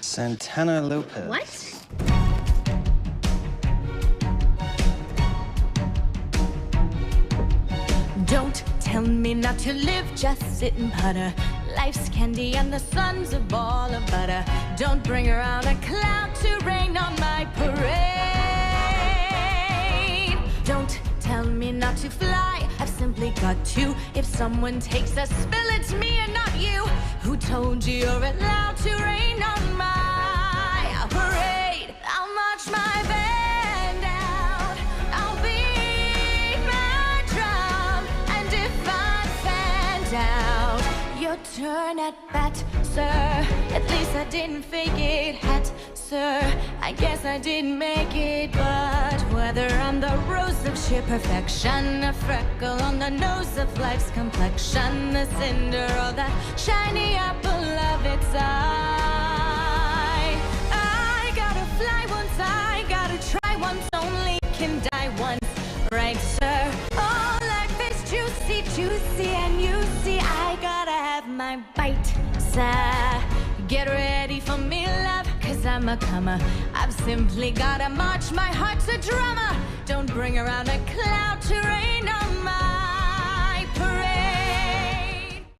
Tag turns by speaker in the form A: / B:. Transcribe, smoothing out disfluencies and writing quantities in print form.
A: Santana Lopez.
B: What?
C: Don't tell me not to live, just sit and putter. Life's candy and the sun's a ball of butter. Don't bring around a cloud to rain on my parade. Don't tell me not to fly, I've simply got to. If someone takes a spill, it's me and not you. Who told you you're allowed to rain on my parade? I'll march my band out, I'll beat my drum, and if I stand out, your turn at bat, sir. At least I didn't fake it, hat, sir. I guess I didn't make it, but whether I'm the rose of sheer perfection, a freckle on the nose of life's complexion, the cinder or the shiny apple of its eye, I gotta fly once, I gotta try once, only can die once, right, sir? Oh, life is juicy, juicy, and you see I gotta have my bite, sir. Get ready for me, love, cause I'm a comer. I've simply gotta march, my heart's a drummer. Don't bring around a cloud to rain